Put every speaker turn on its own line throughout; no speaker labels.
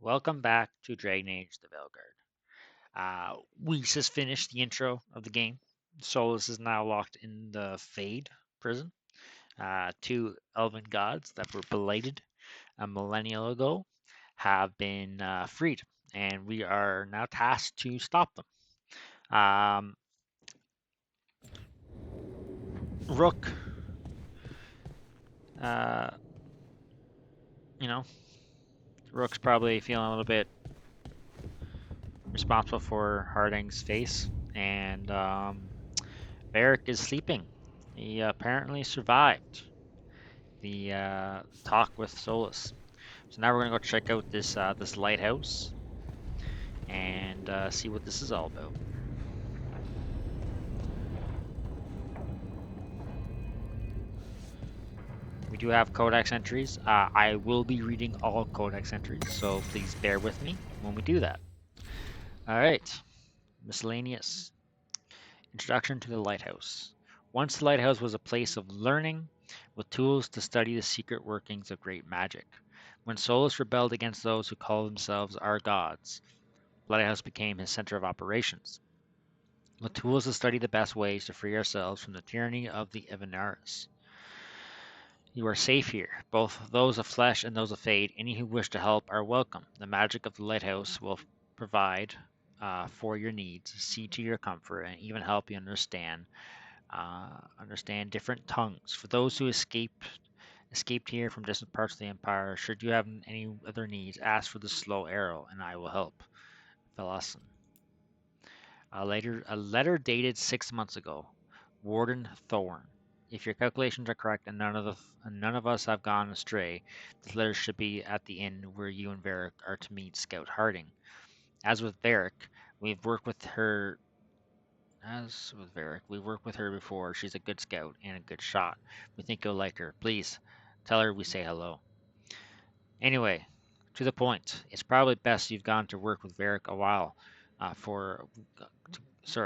Welcome back to Dragon Age The Veilguard. We just finished the intro of the game. Solus is now locked in the Fade prison. Two elven gods that were belated a millennial ago have been freed, and we are now tasked to stop them. Rook, uh, you know, Rook's probably feeling a little bit responsible for Harding's face, and Varric is sleeping. He apparently survived the talk with Solus. So now we're gonna go check out this lighthouse and see what this is all about. We do have codex entries. I will be reading all codex entries, so please bear with me when we do that. All right, miscellaneous. Introduction to the Lighthouse. Once the lighthouse was a place of learning, with tools to study the secret workings of great magic. When Solus rebelled against those who call themselves our gods, the lighthouse became his center of operations, with tools to study the best ways to free ourselves from the tyranny of the Evanaris. You are safe here, both those of flesh and those of fate. Any who wish to help are welcome. The magic of the lighthouse will provide for your needs, see to your comfort, and even help you understand different tongues. For those who escaped here from distant parts of the Empire, should you have any other needs, ask for the slow arrow, and I will help. Phelason. A letter dated 6 months ago. Warden Thorn. If your calculations are correct and none of us have gone astray, this letter should be at the inn where you and Varric are to meet Scout Harding. As with Varric, we've worked with her before. She's a good scout and a good shot. We think you'll like her. Please tell her we say hello. Anyway, to the point. It's probably best you've gone to work with Varric a while.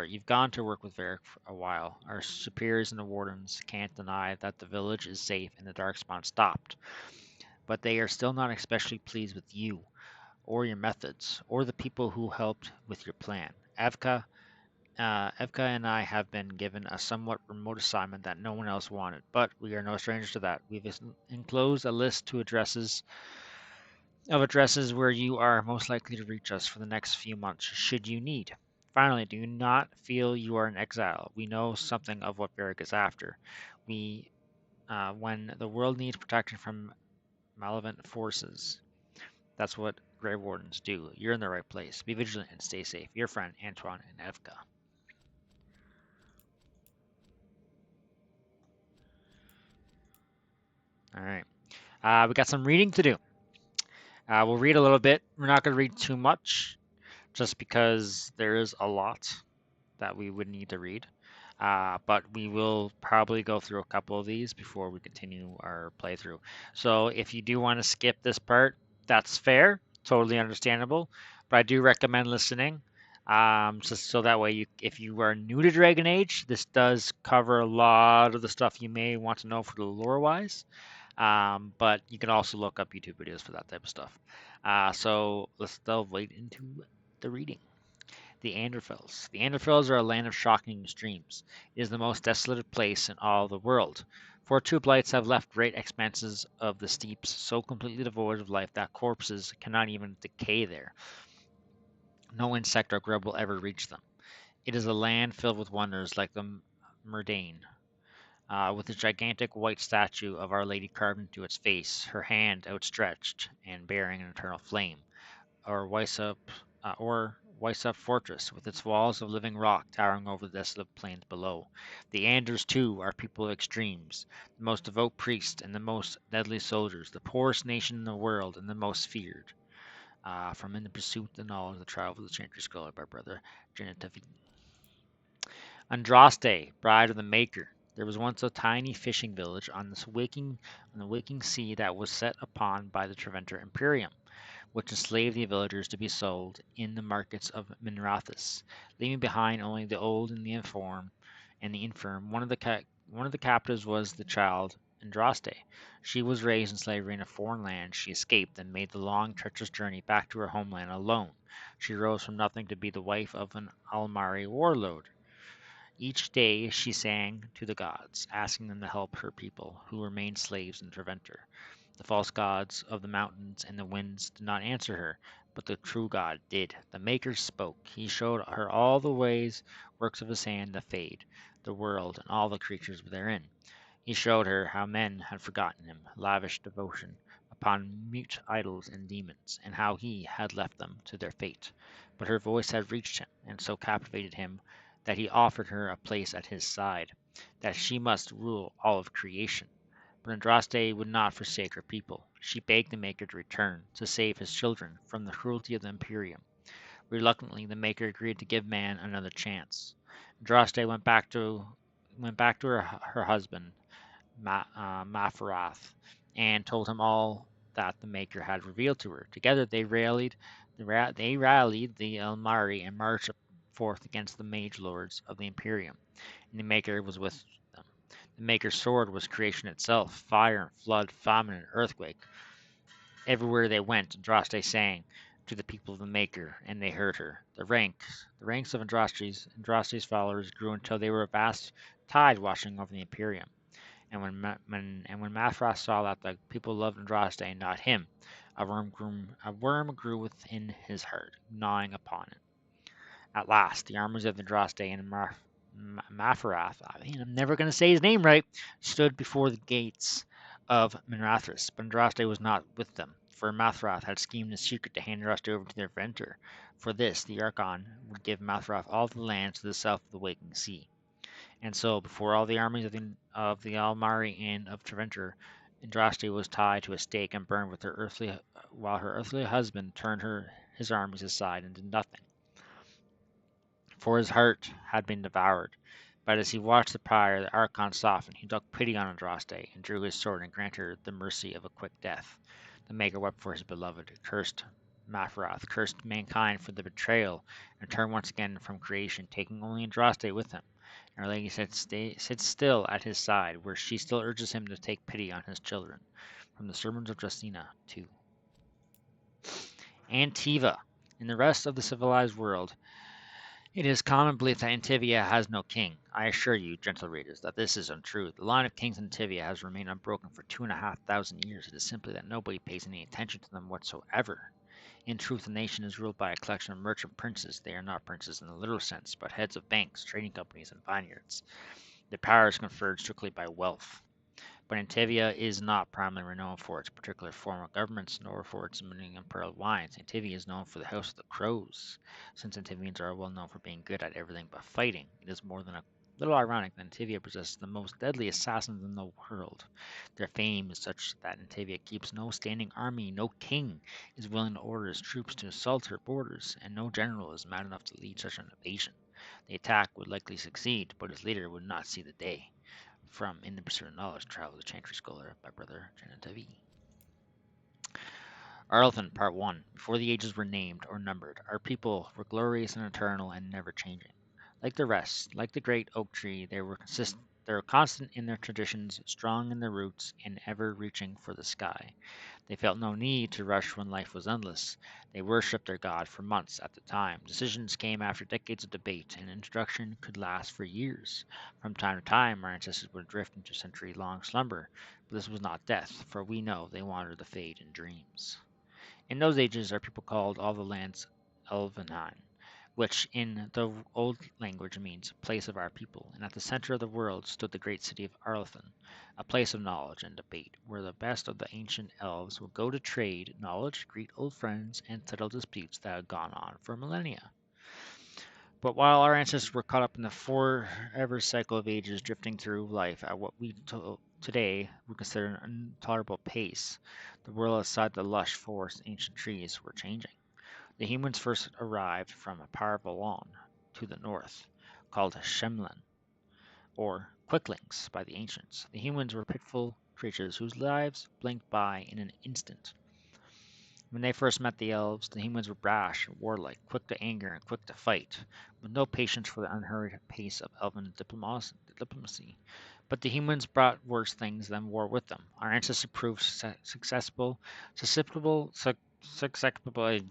You've gone to work with Varric for a while. Our superiors and the wardens can't deny that the village is safe and the darkspawn stopped, but they are still not especially pleased with you, or your methods, or the people who helped with your plan. Evka and I have been given a somewhat remote assignment that no one else wanted, but we are no strangers to that. We've enclosed a list of addresses where you are most likely to reach us for the next few months, should you need. Finally, do not feel you are in exile. We know something of what Varric is after. When the world needs protection from malevolent forces, that's what Grey Wardens do. You're in the right place. Be vigilant and stay safe. Your friend, Antoine and Evka. All right. We got some reading to do. We'll read a little bit. We're not going to read too much, just because there is a lot that we would need to read. But we will probably go through a couple of these before we continue our playthrough. So if you do want to skip this part, that's fair, totally understandable. But I do recommend listening, just so that way, if you are new to Dragon Age, this does cover a lot of the stuff you may want to know for the lore wise. But you can also look up YouTube videos for that type of stuff. So let's delve right into the reading. The Anderfels. The Anderfels are a land of shocking extremes. It is the most desolate place in all the world. For two blights have left great expanses of the steeps so completely devoid of life that corpses cannot even decay there. No insect or grub will ever reach them. It is a land filled with wonders like the Murdain, with a gigantic white statue of Our Lady carved into its face, her hand outstretched and bearing an eternal flame, or Weisup Fortress, with its walls of living rock towering over the desolate plains below. The Anders, too, are people of extremes, the most devout priests and the most deadly soldiers, the poorest nation in the world and the most feared. From In the Pursuit and Knowledge, the Trial of the Chantry Scholar by Brother Genetavi. Andraste, bride of the Maker. There was once a tiny fishing village on the waking sea that was set upon by the Treventer Imperium, which enslaved the villagers to be sold in the markets of Minrathus, leaving behind only the old and the infirm. One of the captives was the child Andraste. She was raised in slavery in a foreign land. She escaped and made the long, treacherous journey back to her homeland alone. She rose from nothing to be the wife of an Almari warlord. Each day she sang to the gods, asking them to help her people, who remained slaves in Treventer. The false gods of the mountains and the winds did not answer her, but the true God did. The Maker spoke. He showed her all the ways, works of his hand, the Fade, the world, and all the creatures therein. He showed her how men had forgotten him, lavished devotion upon mute idols and demons, and how he had left them to their fate. But her voice had reached him, and so captivated him that he offered her a place at his side, that she must rule all of creation. But Andraste would not forsake her people. She begged the Maker to return, to save his children from the cruelty of the Imperium. Reluctantly, the Maker agreed to give man another chance. Andraste went back to her husband, Mafarath, and told him all that the Maker had revealed to her. Together they rallied the Elmari and marched forth against the mage lords of the Imperium, and the Maker was with them. The Maker's sword was creation itself, fire and flood, famine and earthquake. Everywhere they went, Andraste sang to the people of the Maker, and they heard her. The ranks of Andraste's followers grew until they were a vast tide washing over the Imperium. And when Mathras saw that the people loved Andraste and not him, a worm grew within his heart, gnawing upon it. At last, the armies of Andraste and Mafarath, I'm never going to say his name right, stood before the gates of Minrathous, but Andraste was not with them, for Mathrath had schemed in secret to hand Andraste over to their inventor. For this, the Archon would give Mathrath all the lands to the south of the Waking Sea. And so, before all the armies of the Almari and of Treventer, Andraste was tied to a stake and burned while her earthly husband turned his armies aside and did nothing. For his heart had been devoured. But as he watched the pyre, the Archon softened. He took pity on Andraste, and drew his sword and granted her the mercy of a quick death. The Maker wept for his beloved, cursed Mafrath, cursed mankind for the betrayal, and turned once again from creation, taking only Andraste with him. And Our Lady sits still at his side, where she still urges him to take pity on his children. From the Sermons of Justina 2. Antiva. In the rest of the civilized world, it is common belief that Antivia has no king. I assure you, gentle readers, that this is untrue. The line of kings in Antivia has remained unbroken for 2,500 years. It is simply that nobody pays any attention to them whatsoever. In truth, the nation is ruled by a collection of merchant princes. They are not princes in the literal sense, but heads of banks, trading companies, and vineyards. Their power is conferred strictly by wealth. But Antivia is not primarily renowned for its particular form of government, nor for its many imperial wines. Antivia is known for the House of the Crows. Since Antivians are well known for being good at everything but fighting, it is more than a little ironic that Antivia possesses the most deadly assassins in the world. Their fame is such that Antivia keeps no standing army, no king is willing to order his troops to assault her borders, and no general is mad enough to lead such an invasion. The attack would likely succeed, but its leader would not see the day. From In the Pursuit of Knowledge, Travel the Chantry Scholar by Brother Janatavi. Arlthan, Part 1. Before the ages were named or numbered, our people were glorious and eternal and never changing. Like the rest, like the great oak tree, they were constant in their traditions, strong in their roots, and ever reaching for the sky. They felt no need to rush when life was endless. They worshipped their god for months at a time. Decisions came after decades of debate, and instruction could last for years. From time to time, our ancestors would drift into century-long slumber, but this was not death, for we know they wandered the fade in dreams. In those ages, our people called all the lands Elvenheim, which in the old language means place of our people, and at the center of the world stood the great city of Arlthan, a place of knowledge and debate, where the best of the ancient elves would go to trade knowledge, greet old friends, and settle disputes that had gone on for millennia. But while our ancestors were caught up in the forever cycle of ages drifting through life at what we today would consider an intolerable pace, the world outside the lush forest and ancient trees were changing. The humans first arrived from a powerful lawn to the north, called Shemlan, or Quicklings by the ancients. The humans were pitiful creatures whose lives blinked by in an instant. When they first met the elves, the humans were brash and warlike, quick to anger and quick to fight, with no patience for the unhurried pace of elven diplomacy. But the humans brought worse things than war with them. Our ancestors proved susceptible,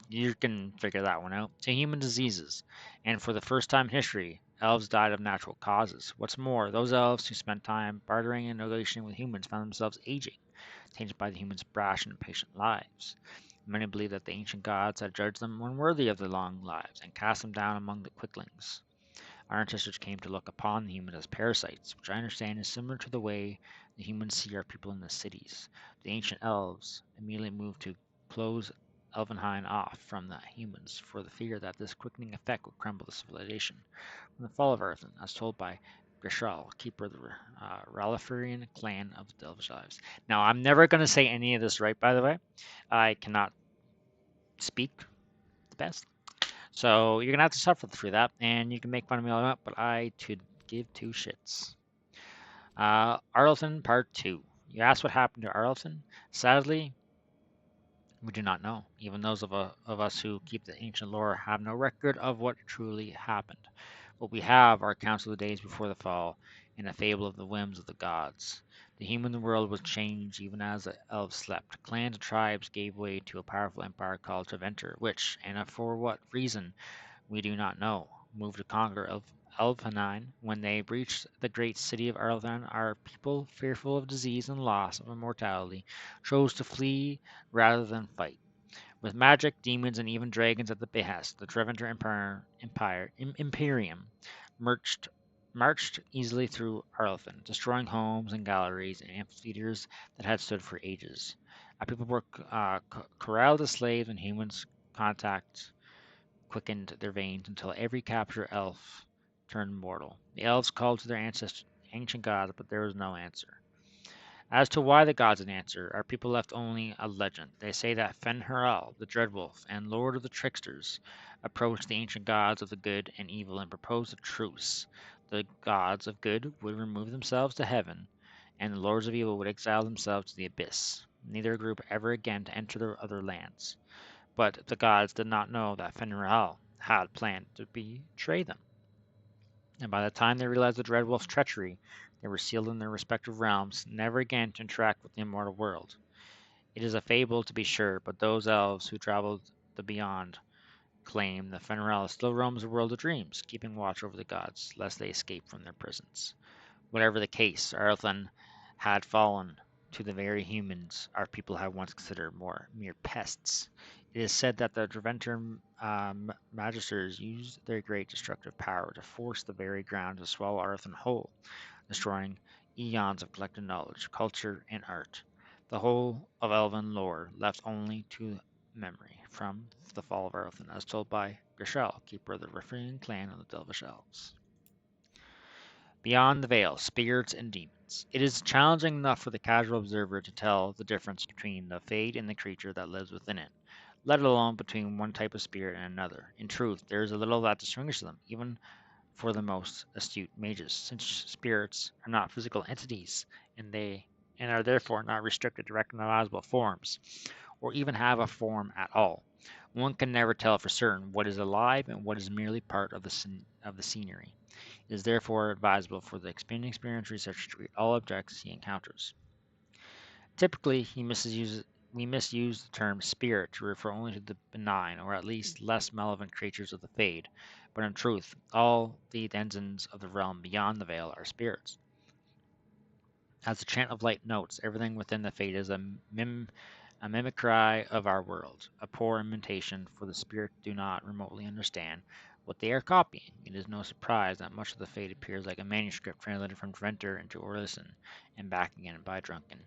you can figure that one out, to human diseases. And for the first time in history, elves died of natural causes. What's more, those elves who spent time bartering and negotiating with humans found themselves aging, tainted by the humans' brash and impatient lives. Many believe that the ancient gods had judged them unworthy of their long lives and cast them down among the quicklings. Our ancestors came to look upon the humans as parasites, which I understand is similar to the way the humans see our people in the cities. The ancient elves immediately moved to close Elvenheim off from the humans for the fear that this quickening effect would crumble the civilization. From the fall of Earth, as told by Grishal, keeper of the Ralifarian clan of the Elvish Lives. Now, I'm never going to say any of this right, by the way. I cannot speak the best. So you're gonna have to suffer through that, and you can make fun of me all you want, but I could give two shits. Arlington Part 2. You asked what happened to Arlington? Sadly, we do not know. Even those of us who keep the ancient lore have no record of what truly happened. What we have are accounts of the days before the fall and a fable of the whims of the gods. The human world was changed even as the elves slept. Clans and tribes gave way to a powerful empire called Treventer, which, and for what reason, we do not know. Moved to conquer Elfenine. When they reached the great city of Arlthan, our people, fearful of disease and loss of immortality, chose to flee rather than fight. With magic, demons, and even dragons at the behest, the Treventer Imperium marched easily through Arlthan, destroying homes and galleries and amphitheaters that had stood for ages. Our people were corralled as slaves, and humans contact quickened their veins until every captured elf turned mortal. The elves called to their ancient gods, but there was no answer. As to why the gods didn't answer, our people left only a legend. They say that Fen'Harel, the Dreadwolf and Lord of the Tricksters, approached the ancient gods of the good and evil and proposed a truce. The gods of good would remove themselves to heaven, and the lords of evil would exile themselves to the abyss. Neither group ever again to enter the other lands. But the gods did not know that Fen'Harel had planned to betray them. And by the time they realized the Dreadwolf's treachery, they were sealed in their respective realms, never again to interact with the immortal world. It is a fable, to be sure, but those elves who traveled the beyond claim that Fen'Harel still roams the world of dreams, keeping watch over the gods, lest they escape from their prisons. Whatever the case, Arthan had fallen to the very humans our people had once considered mere pests. It is said that the Dreventer magisters used their great destructive power to force the very ground to swallow Arthan whole, destroying eons of collected knowledge, culture, and art. The whole of elven lore left only to memory from the fall of Arthan, as told by Gershel, keeper of the Riffian clan of the Delvish Elves. Beyond the Veil, Spirits and Demons. It is challenging enough for the casual observer to tell the difference between the fade and the creature that lives within it, let alone between one type of spirit and another. In truth, there is a little that distinguishes them, even for the most astute mages, since spirits are not physical entities, and are therefore not restricted to recognizable forms, or even have a form at all. One can never tell for certain what is alive and what is merely part of the scenery. It is therefore advisable for the experienced researcher to read all objects he encounters. Typically, we misuse the term spirit to refer only to the benign, or at least less malevolent creatures of the Fade, but in truth, all the denizens of the realm beyond the veil are spirits. As the chant of light notes, everything within the Fade is a mimicry of our world, a poor imitation, for the spirits do not remotely understand what they are copying. It is no surprise that much of the Fade appears like a manuscript translated from Drenter into Orlison and back again by drunken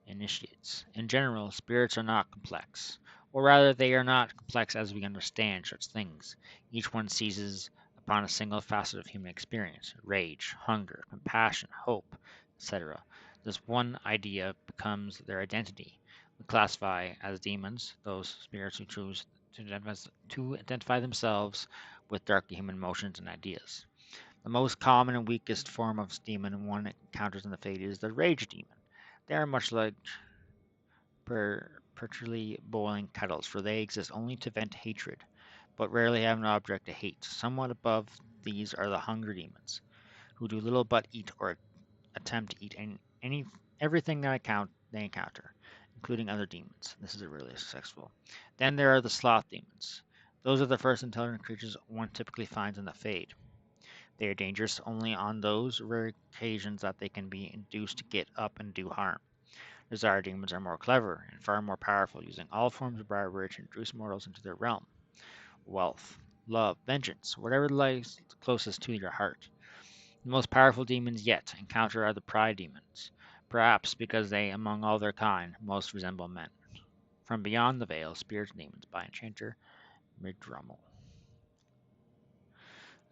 initiates. In general, spirits are not complex, or rather, they are not complex as we understand such things. Each one seizes upon a single facet of human experience rage, hunger, compassion, hope, etc. This one idea becomes their identity. We classify as demons those spirits who choose to identify themselves with darker human emotions and ideas. The most common and weakest form of demon one encounters in the Fade is the rage demon. They are much like perpetually boiling kettles, for they exist only to vent hatred, but rarely have an object to hate. Somewhat above these are the hunger demons, who do little but eat or attempt to eat everything they encounter, including other demons. This is really successful. Then there are the sloth demons. Those are the first intelligent creatures one typically finds in the Fade. They are dangerous only on those rare occasions that they can be induced to get up and do harm. Desire demons are more clever and far more powerful, using all forms of bribery to introduce mortals into their realm. Wealth, love, vengeance, whatever lies closest to your heart. The most powerful demons yet encountered are the pride demons, perhaps because they, among all their kind, most resemble men. From Beyond the Veil, Spirits and Demons by Enchanter Midrummel.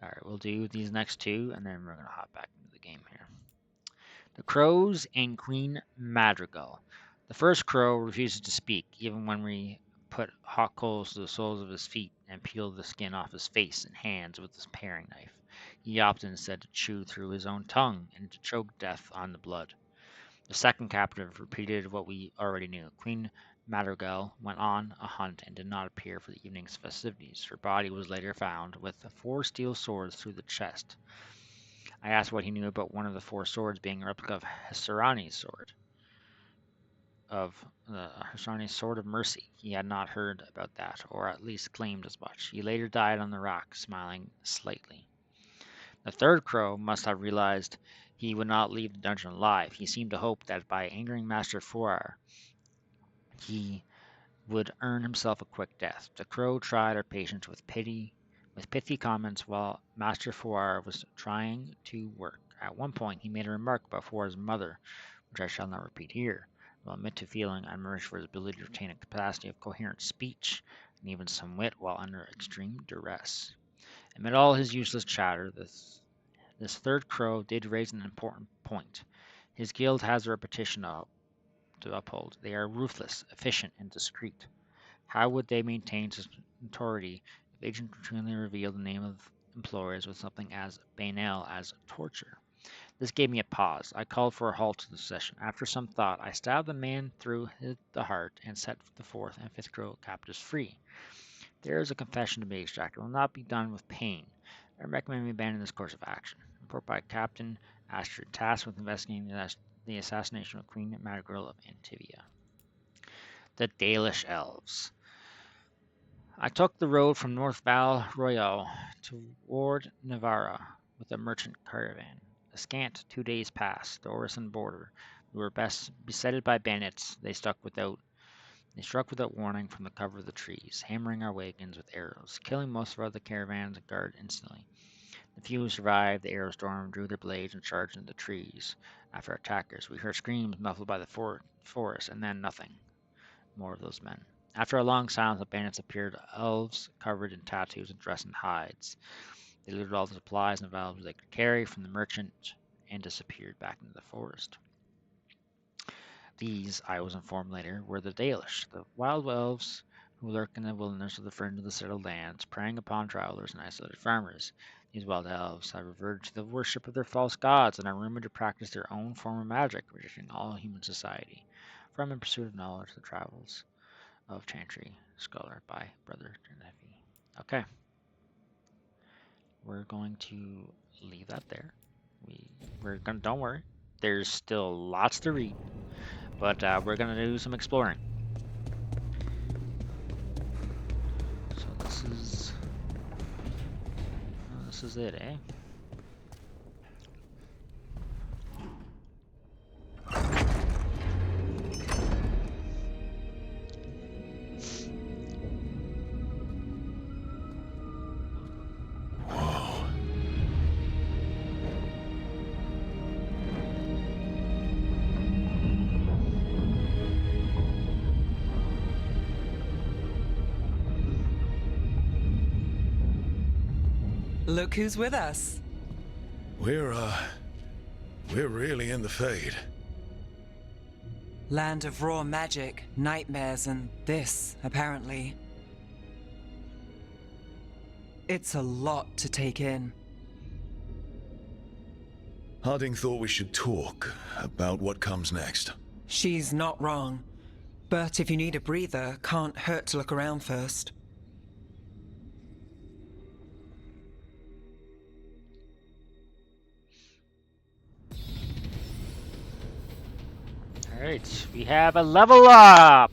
Alright, we'll do these next two, and then we're going to hop back into the game here. The Crows and Queen Madrigal. The first crow refuses to speak, even when we put hot coals to the soles of his feet and peel the skin off his face and hands with his paring knife. He opted instead to chew through his own tongue and to choke death on the blood. The second captive repeated what we already knew. Queen Madrigal went on a hunt and did not appear for the evening's festivities. Her body was later found with 4 steel swords through the chest. I asked what he knew about one of the 4 swords being a replica of Hesarani's sword. Of the Hesarani's sword of mercy. He had not heard about that, or at least claimed as much. He later died on the rock, smiling slightly. The third crow must have realized he would not leave the dungeon alive. He seemed to hope that by angering Master Forar, he would earn himself a quick death. The crow tried her patience with pithy comments while Master Forar was trying to work. At one point, he made a remark about Forar's mother, which I shall not repeat here. I'll admit to feeling admiration for his ability to retain a capacity of coherent speech and even some wit while under extreme duress. Amid all his useless chatter, this third crow did raise an important point. His guild has a reputation to uphold. They are ruthless, efficient, and discreet. How would they maintain such notoriety if agents routinely revealed the name of employers with something as banal as torture? This gave me a pause. I called for a halt to the session. After some thought, I stabbed the man through the heart and set the 4th and 5th crow captives free. There is a confession to be extracted. It will not be done with pain. I recommend we abandon this course of action. Report by Captain Astrid, tasked with investigating the assassination of Queen Madrigal of Antivia. The Dalish Elves. I took the road from North Val Royal toward Navarra with a merchant caravan. A scant 2 days passed the Orison border. We were besetted by bandits. They struck without warning from the cover of the trees, hammering our wagons with arrows, killing most of our other caravans and guard instantly. The few who survived the arrow storm drew their blades and charged into the trees after attackers. We heard screams muffled by the forest, and then nothing more of those men. After a long silence, the bandits appeared, elves covered in tattoos and dressed in hides. They looted all the supplies and valuables they could carry from the merchant and disappeared back into the forest. These, I was informed later, were the Dalish, the wild elves who lurk in the wilderness of the fringe of the settled lands, preying upon travelers and isolated farmers. These wild elves have reverted to the worship of their false gods and are rumored to practice their own form of magic, rejecting all human society. From In Pursuit of Knowledge, The Travels of Chantry Scholar by Brother Genevieve. Okay. We're going to leave that there. Don't worry. There's still lots to read. But we're going to do some exploring. So this is it, eh?
Look who's with us.
We're really in the Fade.
Land of raw magic, nightmares, and this, apparently. It's a lot to take in.
Harding thought we should talk about what comes next.
She's not wrong. But if you need a breather, can't hurt to look around first.
Alright, we have a level up!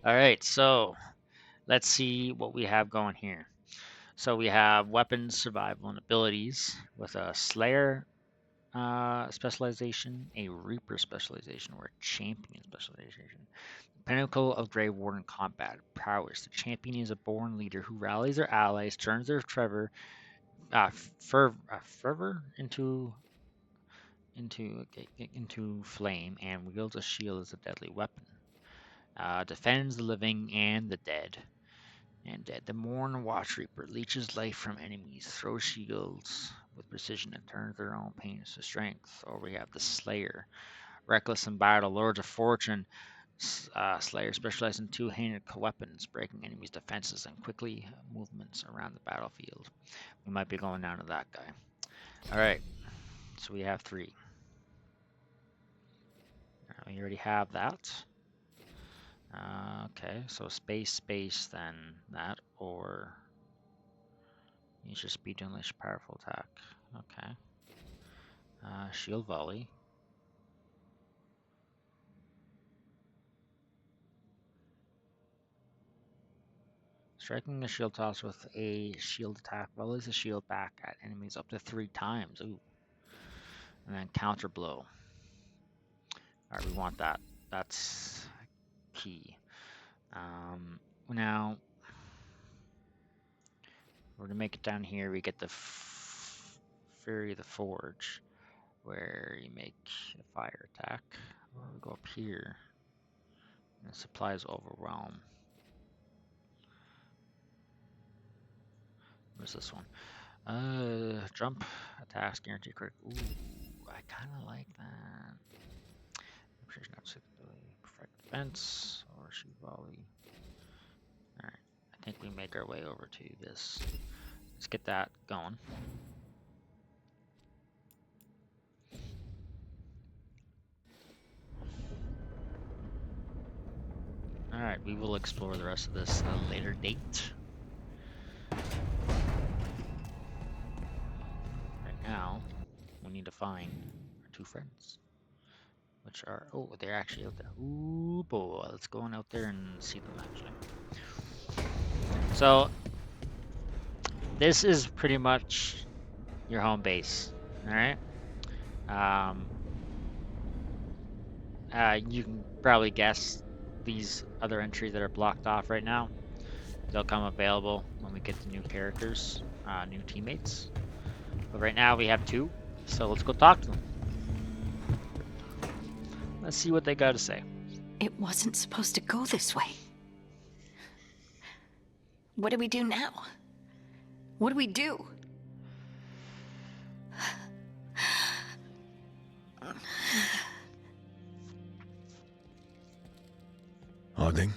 Alright, so let's see what we have going here. So we have weapons, survival, and abilities with a Slayer specialization, a Reaper specialization, or a Champion specialization. Pinnacle of Grey Warden combat prowess. The champion is a born leader who rallies their allies, turns their fervor into flame, and wields a shield as a deadly weapon. Defends the living and the dead. The Morn Watch Reaper leeches life from enemies, throws shields with precision, and turns their own pain to strength. Or we have the Slayer, reckless in battle, lords of fortune. Slayer specializes in two-handed weapons, breaking enemies' defenses and quickly movements around the battlefield. We might be going down to that guy. All right, so we have 3. We already have that. Okay, so space, then that, or use your speed to unleash powerful attack. Okay. Shield volley. Striking a shield toss with a shield attack volleys the shield back at enemies up to 3 times. Ooh. And then counter blow. Alright, we want that. That's key. Now, we're to make it down here. We get the Fury of the Forge, where you make a fire attack. Or we go up here, and supplies overwhelm. Where's this one? Jump attacks guarantee crit. Ooh, I kind of like that. Perfect defense or shoot volley. All right, I think we make our way over to this. Let's get that going. All right, we will explore the rest of this at a later date. Now, we need to find our 2 friends, which are, oh, they're actually out there. Ooh, boy, let's go on out there and see them actually. So, this is pretty much your home base, all right? You can probably guess these other entries that are blocked off right now. They'll come available when we get the new characters, new teammates. But right now we have 2, so let's go talk to them. Let's see what they got to say.
It wasn't supposed to go this way. What do we do now? What do we do?
Harding,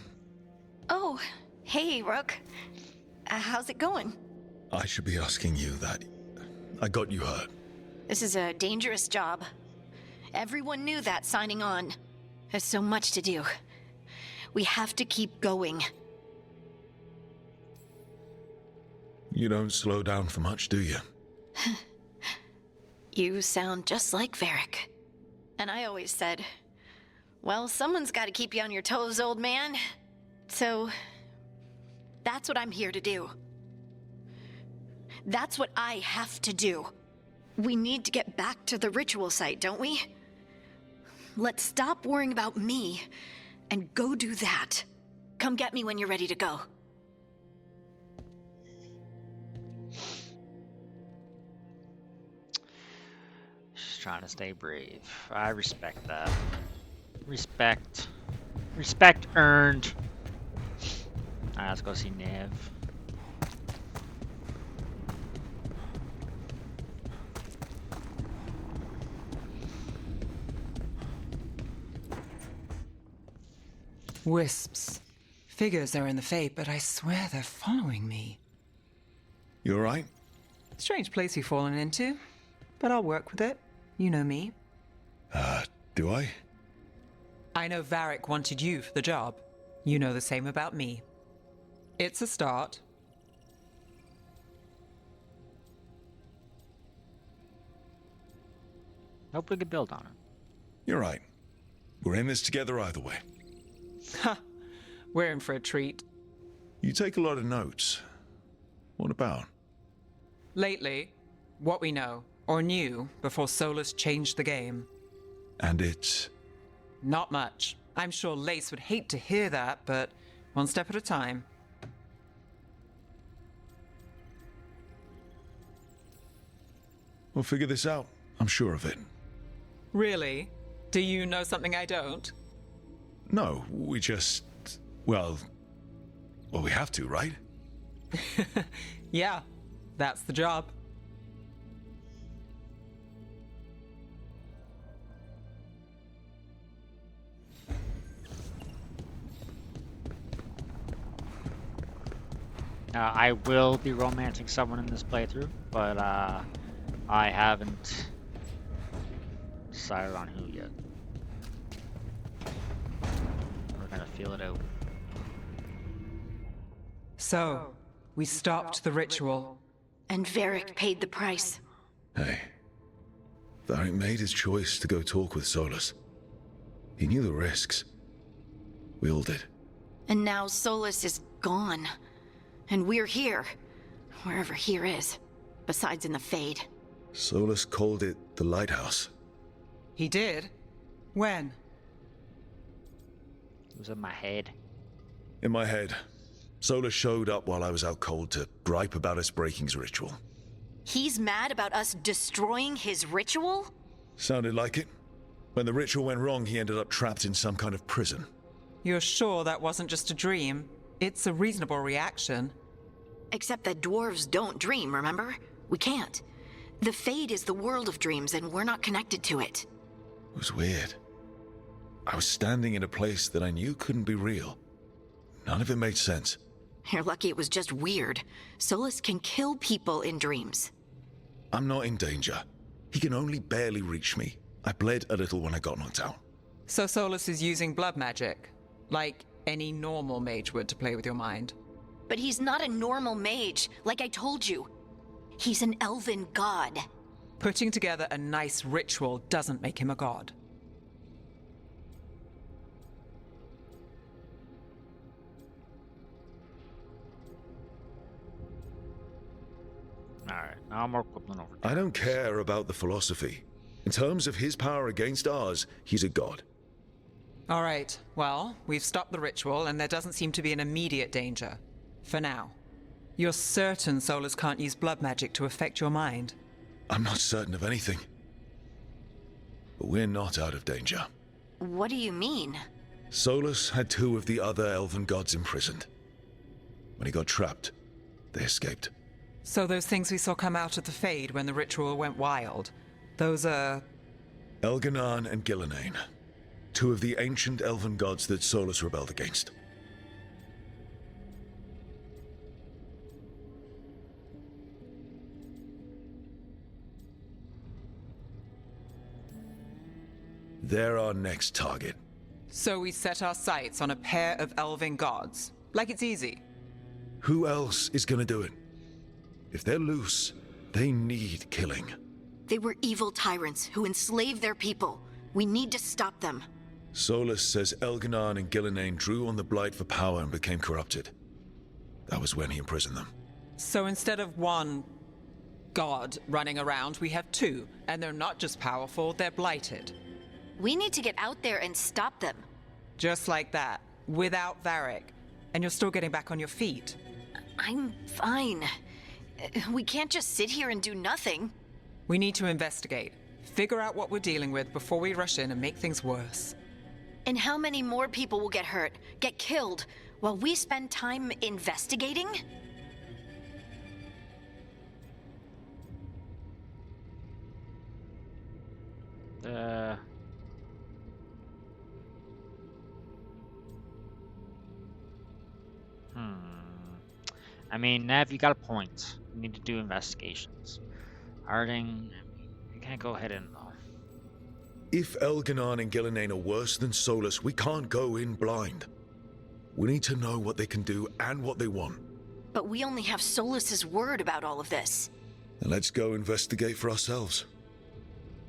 Oh, hey, Rook. How's it going?
I should be asking you that. I got you hurt.
This is a dangerous job. Everyone knew that signing on. There's so much to do. We have to keep going.
You don't slow down for much, do you?
You sound just like Varric. And I always said, well, someone's got to keep you on your toes, old man. So, that's what I'm here to do. That's what I have to do. We need to get back to the ritual site, don't we? Let's stop worrying about me and go do that. Come get me when you're ready to go.
She's trying to stay brave. I respect that. Respect. Respect earned. Alright, let's go see Nev.
Wisps. Figures are in the fate, but I swear they're following me.
You alright?
Strange place you've fallen into, but I'll work with it. You know me.
Do I?
I know Varric wanted you for the job. You know the same about me. It's a start.
Hope we could build on it.
You're right. We're in this together either way.
Ha! We're in for a treat.
You take a lot of notes. What about?
Lately, what we know, or knew, before Solus changed the game.
And it's...
Not much. I'm sure Lace would hate to hear that, but one step at a time.
We'll figure this out. I'm sure of it.
Really? Do you know something I don't?
No, we just... Well, we have to, right?
Yeah, that's the job.
I will be romancing someone in this playthrough, but I haven't decided on who yet. We're gonna feel it out.
So, we stopped the ritual.
And Varric paid the price.
Hey. Varric made his choice to go talk with Solus. He knew the risks. We all did.
And now Solus is gone. And we're here. Wherever here is. Besides in the Fade.
Solus called it the Lighthouse.
He did? When?
It was in my head.
In my head, Solus showed up while I was out cold to gripe about us breaking his ritual.
He's mad about us destroying his ritual?
Sounded like it. When the ritual went wrong, he ended up trapped in some kind of prison.
You're sure that wasn't just a dream? It's a reasonable reaction.
Except that dwarves don't dream, remember? We can't. The Fade is the world of dreams, and we're not connected to it.
It was weird. I was standing in a place that I knew couldn't be real. None of it made sense.
You're lucky it was just weird. Solus can kill people in dreams.
I'm not in danger. He can only barely reach me. I bled a little when I got knocked out.
So Solus is using blood magic, like any normal mage would to play with your mind.
But he's not a normal mage, like I told you. He's an elven god.
Putting together a nice ritual doesn't make him a god.
Alright, now I'm more quibbling over.
I don't care about the philosophy. In terms of his power against ours, he's a god.
All right, well, we've stopped the ritual and there doesn't seem to be an immediate danger. For now. You're certain Solus can't use blood magic to affect your mind?
I'm not certain of anything. But we're not out of danger.
What do you mean?
Solus had 2 of the other elven gods imprisoned. When he got trapped, they escaped.
So those things we saw come out of the Fade when the ritual went wild, those are...
Elganan and Gillenane. 2 of the ancient elven gods that Solus rebelled against. They're our next target.
So we set our sights on a pair of elven gods. Like it's easy.
Who else is gonna do it? If they're loose, they need killing.
They were evil tyrants who enslaved their people. We need to stop them.
Solus says Elganan and Gillenane drew on the Blight for power and became corrupted. That was when he imprisoned them.
So instead of one god running around, we have 2. And they're not just powerful, they're blighted.
We need to get out there and stop them.
Just like that, without Varric. And you're still getting back on your feet.
I'm fine. We can't just sit here and do nothing.
We need to investigate. Figure out what we're dealing with before we rush in and make things worse.
And how many more people will get hurt, get killed, while we spend time investigating?
I mean, Nev, you got a point. We need to do investigations. Harding, you can't go ahead and though.
If Elganan and Gillenane are worse than Solus, we can't go in blind. We need to know what they can do and what they want.
But we only have Solus's word about all of this.
Then let's go investigate for ourselves.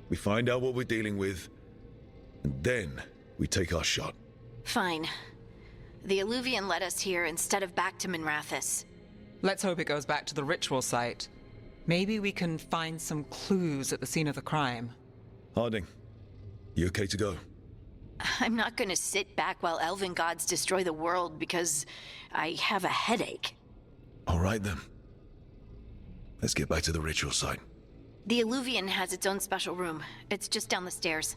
We find out what we're dealing with, and then we take our shot.
Fine. The Illuvian led us here instead of back to Minrathous.
Let's hope it goes back to the ritual site. Maybe we can find some clues at the scene of the crime.
Harding, you okay to go?
I'm not gonna sit back while elven gods destroy the world because I have a headache.
All right then. Let's get back to the ritual site.
The Illuvian has its own special room. It's just down the stairs.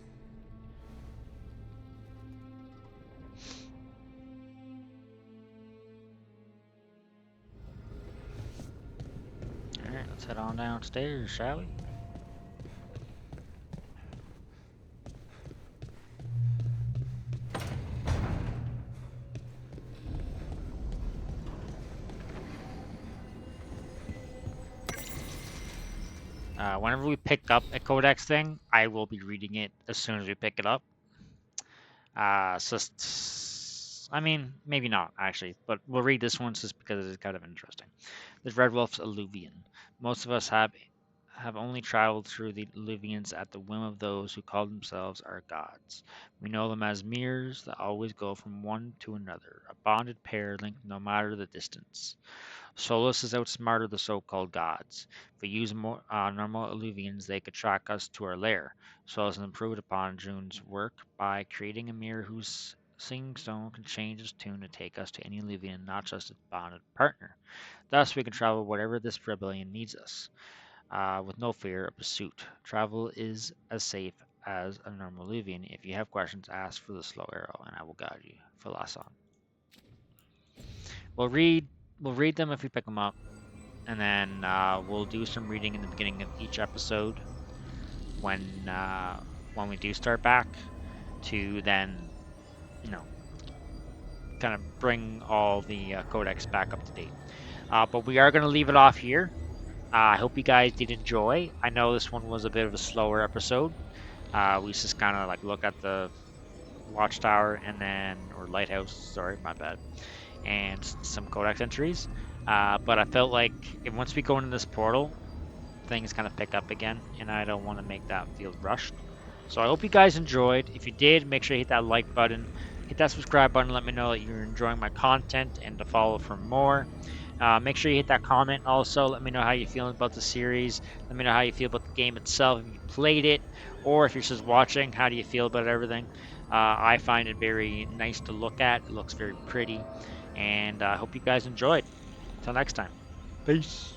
Alright, let's head on downstairs, shall we? Whenever we pick up a codex thing, I will be reading it as soon as we pick it up. I mean, maybe not actually, but we'll read this one just because it's kind of interesting. There's Red Wolf's Illuvian. Most of us have only traveled through the Illuvians at the whim of those who call themselves our gods. We know them as mirrors that always go from one to another, a bonded pair linked no matter the distance. Solus has outsmarted the so-called gods. If we use normal Illuvians, they could track us to our lair. Solus has improved upon June's work by creating a mirror whose singing stone can change its tune to take us to any Illuvian, not just its bonded partner. Thus, we can travel wherever this rebellion needs us, with no fear of pursuit. Travel is as safe as a normal Illuvian. If you have questions, ask for the slow arrow, and I will guide you. Philoson. We'll read them if we pick them up, and then we'll do some reading in the beginning of each episode when we do start back, to then, you know, kind of bring all the codex back up to date. But we are going to leave it off here. I hope you guys did enjoy. I know this one was a bit of a slower episode. We just kind of like look at the watchtower or lighthouse, sorry, my bad, and some codex entries. But I felt like once we go into this portal, things kind of pick up again, and I don't want to make that feel rushed. So I hope you guys enjoyed. If you did, make sure you hit that like button, hit that subscribe button, let me know that you're enjoying my content, and to follow for more. Make sure you hit that comment also. Let me know how you're feeling about the series. Let me know how you feel about the game itself, if you played it, or if you're just watching, how do you feel about everything. I find it very nice to look at. It looks very pretty, and I hope you guys enjoyed. Until next time, peace.